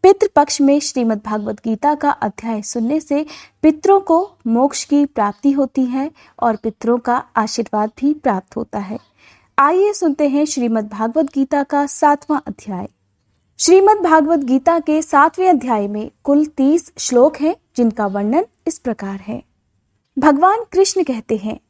पितृपक्ष में श्रीमद् भागवत गीता का अध्याय सुनने से पितरों को मोक्ष की प्राप्ति होती है और पितरों का आशीर्वाद भी प्राप्त होता है। आइए सुनते हैं श्रीमद् भागवत गीता का 7वां अध्याय। श्रीमद् भागवत गीता के 7वें अध्याय में कुल 30 श्लोक हैं, जिनका वर्णन इस प्रकार है। भगवान कृष्ण कहते हैं,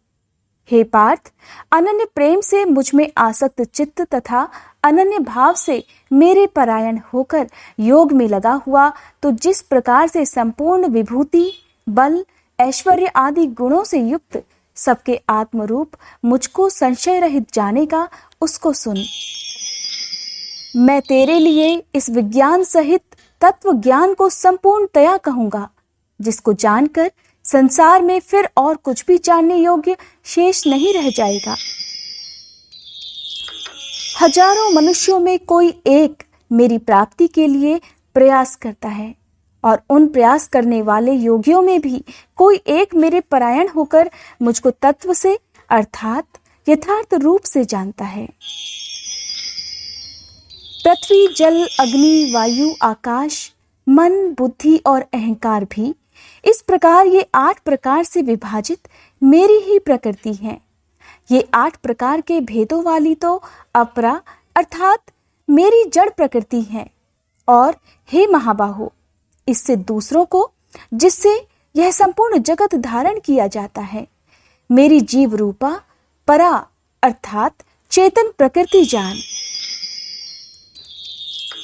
हे पार्थ, अनन्य प्रेम से मुझ में आसक्त चित्त तथा अनन्य भाव से मेरे परायण होकर योग में लगा हुआ तो जिस प्रकार से संपूर्ण विभूति, बल, ऐश्वर्य आदि गुणों से युक्त सबके आत्मरूप मुझको संशय रहित जानेगा, उसको सुन। मैं तेरे लिए इस विज्ञान सहित तत्व ज्ञान को संपूर्णतया कहूंगा, जिसको जानकर संसार में फिर और कुछ भी जानने योग्य शेष नहीं रह जाएगा। हजारों मनुष्यों में कोई एक मेरी प्राप्ति के लिए प्रयास करता है और उन प्रयास करने वाले योगियों में भी कोई एक मेरे परायण होकर मुझको तत्व से अर्थात यथार्थ रूप से जानता है। पृथ्वी, जल, अग्नि, वायु, आकाश, मन, बुद्धि और अहंकार भी इस प्रकार ये 8 प्रकार से विभाजित मेरी ही प्रकृति है। ये 8 प्रकार के भेदों वाली तो अपरा अर्थात मेरी जड़ प्रकृति है। और हे महाबाहो, इससे दूसरों को, जिससे यह संपूर्ण जगत धारण किया जाता है, मेरी जीव रूपा परा अर्थात चेतन प्रकृति जान।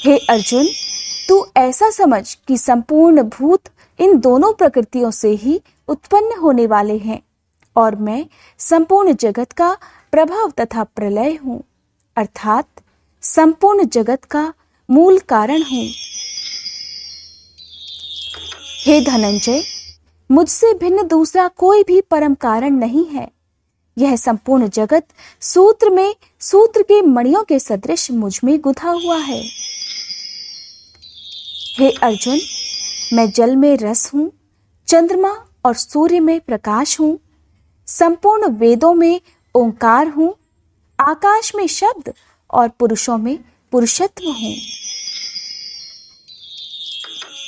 हे अर्जुन, तू ऐसा समझ कि संपूर्ण भूत इन दोनों प्रकृतियों से ही उत्पन्न होने वाले हैं और मैं संपूर्ण जगत का प्रभाव तथा प्रलय हूं, अर्थात संपूर्ण जगत का मूल कारण हूं। हे धनंजय, मुझसे भिन्न दूसरा कोई भी परम कारण नहीं है। यह संपूर्ण जगत सूत्र में सूत्र के मणियों के सदृश मुझ में गुंथा हुआ है। हे अर्जुन, मैं जल में रस हूं, चंद्रमा और सूर्य में प्रकाश हूं, संपूर्ण वेदों में ओंकार हूं, आकाश में शब्द और पुरुषों में पुरुषत्व हूं।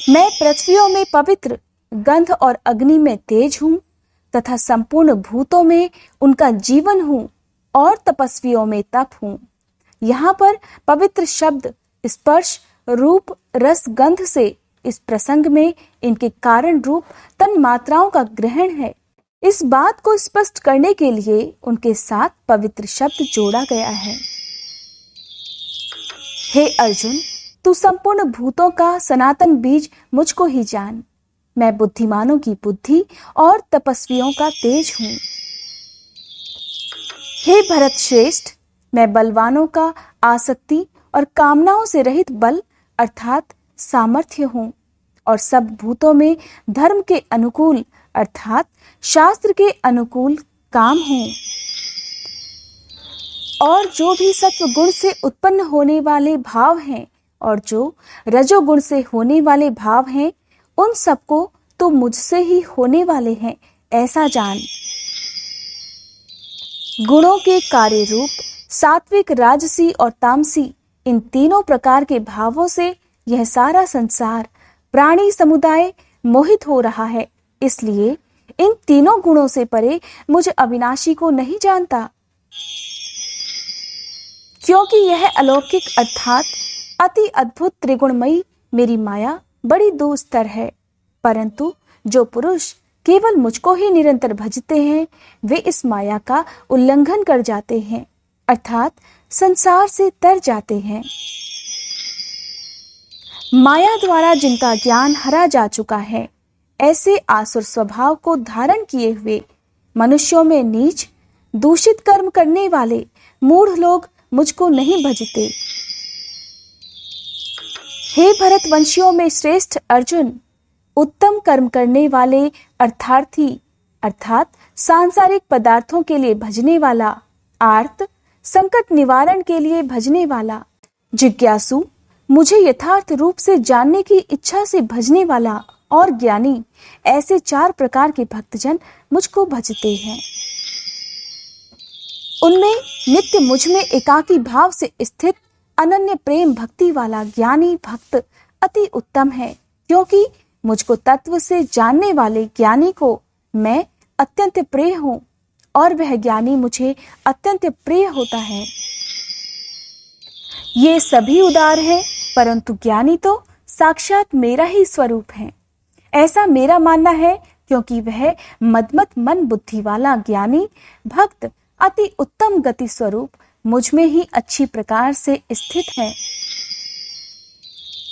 मैं पृथ्वियों में पवित्र, गंध और अग्नि में तेज हूं तथा संपूर्ण भूतों में उनका जीवन हूं और तपस्वियों में तप हूं। यहाँ पर पवित्र शब्द, स्पर्श, रूप, रस, गंध से इस प्रसंग में इनके कारण रूप तन मात्राओं का ग्रहण है। इस बात को स्पष्ट करने के लिए उनके साथ पवित्र शब्द जोड़ा गया है। हे अर्जुन, तू संपूर्ण भूतों का सनातन बीज मुझको ही जान। मैं बुद्धिमानों की बुद्धि और तपस्वियों का तेज हूं। हे भरत श्रेष्ठ, मैं बलवानों का आसक्ति और कामनाओं से रहित बल अर्थात सामर्थ्य हूं और सब भूतों में धर्म के अनुकूल अर्थात शास्त्र के अनुकूल काम हूं। और जो भी सत्व गुण से उत्पन्न होने वाले भाव हैं और जो रजोगुण से होने वाले भाव हैं, उन सबको तो मुझसे ही होने वाले हैं, ऐसा जान। गुणों के कार्य रूप सात्विक, राजसी और तामसी, इन तीनों प्रकार के भावों से यह सारा संसार, प्राणी समुदाय मोहित हो रहा है। इसलिए इन तीनों गुणों से परे मुझ अविनाशी को नहीं जानता, क्योंकि यह अलौकिक अर्थात अति अद्भुत त्रिगुणमयी मेरी माया बड़ी दुस्तर है। परंतु जो पुरुष केवल मुझको ही निरंतर भजते हैं, वे इस माया का उल्लंघन कर जाते हैं अर्थात संसार से तर जाते हैं। माया द्वारा जिनका ज्ञान हरा जा चुका है, ऐसे आसुर स्वभाव को धारण किए हुए मनुष्यों में नीच, दूषित कर्म करने वाले मूढ़ लोग मुझको नहीं भजते। हे भरतवंशियों में श्रेष्ठ अर्जुन, उत्तम कर्म करने वाले अर्थार्थी अर्थात सांसारिक पदार्थों के लिए भजने वाला, आर्त संकट निवारण के लिए भजने वाला, जिज्ञासु मुझे यथार्थ रूप से जानने की इच्छा से भजने वाला और ज्ञानी, ऐसे 4 प्रकार के भक्तजन मुझको भजते हैं। उनमें नित्य मुझ में एकाकी भाव से स्थित अनन्य प्रेम भक्ति वाला ज्ञानी भक्त अति उत्तम है, क्योंकि मुझको तत्व से जानने वाले ज्ञानी को मैं अत्यंत प्रिय हूँ और वह ज्ञानी मुझे अत्यंत प्रिय होता है। ये सभी उदार है, परंतु ज्ञानी तो साक्षात मेरा ही स्वरूप है, ऐसा मेरा मानना है, क्योंकि वह मदमत मन बुद्धि वाला ज्ञानी भक्त अति उत्तम गति स्वरूप मुझ में ही अच्छी प्रकार से स्थित है।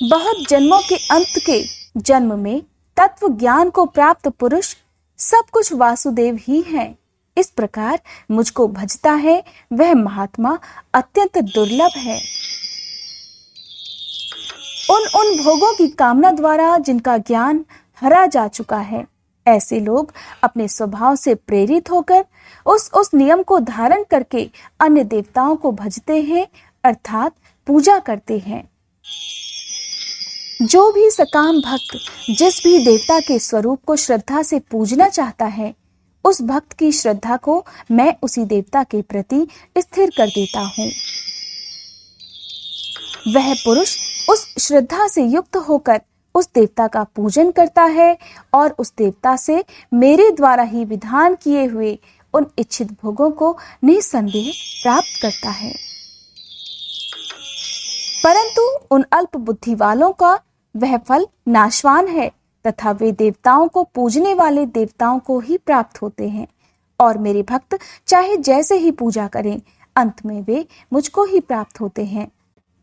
बहुत जन्मों के अंत के जन्म में तत्व ज्ञान को प्राप्त पुरुष सब कुछ वासुदेव ही है। इस प्रकार मुझको भजता है वह महात्मा अत्यंत दुर्लभ है। उन भोगों की कामना द्वारा जिनका ज्ञान हरा जा चुका है, ऐसे लोग अपने स्वभाव से प्रेरित होकर उस नियम को धारण करके अन्य देवताओं को भजते हैं, अर्थात पूजा करते हैं। जो भी सकाम भक्त जिस भी देवता के स्वरूप को श्रद्धा से पूजना चाहता है, उस भक्त की श्रद्धा को मैं उसी देवता के प्रति स्थिर कर देता हूँ। वह पुरुष उस श्रद्धा से युक्त होकर उस देवता का पूजन करता है और उस देवता से मेरे द्वारा ही विधान किए हुए उन इच्छित भोगों को निसंदेह प्राप्त करता है। परंतु उन अल्प बुद्धि वालों का वह फल नाशवान है तथा वे देवताओं को पूजने वाले देवताओं को ही प्राप्त होते हैं और मेरे भक्त चाहे जैसे ही पूजा करें, अंत में वे मुझको ही प्राप्त होते हैं।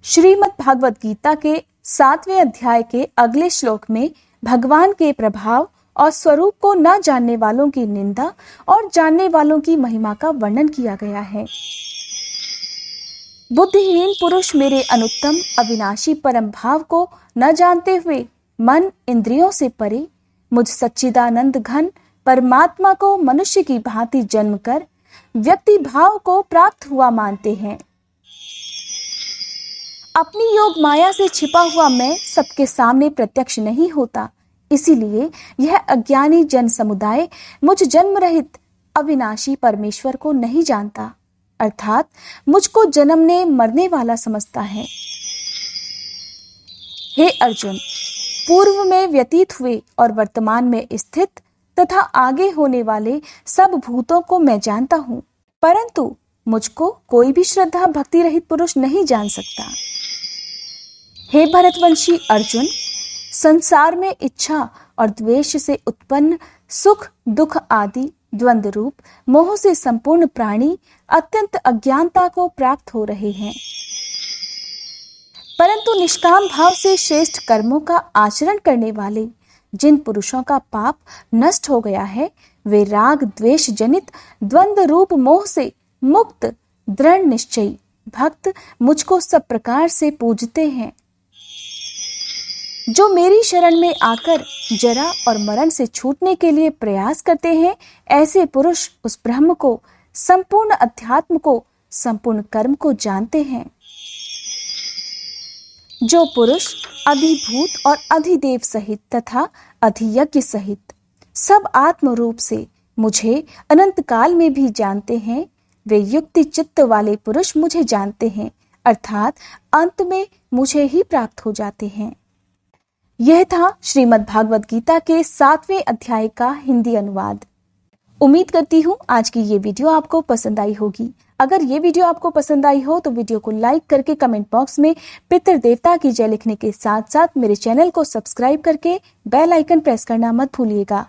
श्रीमद् भागवत गीता के 7वें अध्याय के अगले श्लोक में भगवान के प्रभाव और स्वरूप को न जानने वालों की निंदा और जानने वालों की महिमा का वर्णन किया गया है। बुद्धिहीन पुरुष मेरे अनुत्तम अविनाशी परम भाव को न जानते हुए मन इंद्रियों से परे मुझ सच्चिदानंद घन परमात्मा को मनुष्य की भांति जन्म कर व्यक्ति भाव को प्राप्त हुआ मानते हैं। अपनी योग माया से छिपा हुआ मैं सबके सामने प्रत्यक्ष नहीं होता, इसीलिए यह अज्ञानी जन समुदाय मुझ जन्म रहित अविनाशी परमेश्वर को नहीं जानता, अर्थात मुझको जन्मने मरने वाला समझता है। हे अर्जुन, पूर्व में व्यतीत हुए और वर्तमान में स्थित तथा आगे होने वाले सब भूतों को मैं जानता हूँ, परंतु मुझको कोई भी श्रद्धा भक्ति रहित पुरुष नहीं जान सकता। हे भरतवंशी अर्जुन, संसार में इच्छा और द्वेष से उत्पन्न सुख दुख आदि द्वंद्व रूप मोह से संपूर्ण प्राणी अत्यंत अज्ञानता को प्राप्त हो रहे हैं, परंतु निष्काम भाव से श्रेष्ठ कर्मों का आचरण करने वाले जिन पुरुषों का पाप नष्ट हो गया है, वे राग द्वेष जनित द्वंद्व रूप मोह से मुक्त दृढ़ निश्चयी भक्त मुझको सब प्रकार से पूजते हैं। जो मेरी शरण में आकर जरा और मरण से छूटने के लिए प्रयास करते हैं, ऐसे पुरुष उस ब्रह्म को, संपूर्ण अध्यात्म को, संपूर्ण कर्म को जानते हैं। जो पुरुष अधिभूत और अधिदेव सहित तथा अधियज्ञ सहित सब आत्म रूप से मुझे अनंत काल में भी जानते हैं, वे युक्ति चित्त वाले पुरुष मुझे जानते हैं, अर्थात अंत में मुझे ही प्राप्त हो जाते हैं। यह था श्रीमद् भागवत गीता के 7वें अध्याय का हिंदी अनुवाद। उम्मीद करती हूँ आज की ये वीडियो आपको पसंद आई होगी। अगर ये वीडियो आपको पसंद आई हो तो वीडियो को लाइक करके कमेंट बॉक्स में पितृ देवता की जय लिखने के साथ साथ मेरे चैनल को सब्सक्राइब करके बेल आइकन प्रेस करना मत भूलिएगा।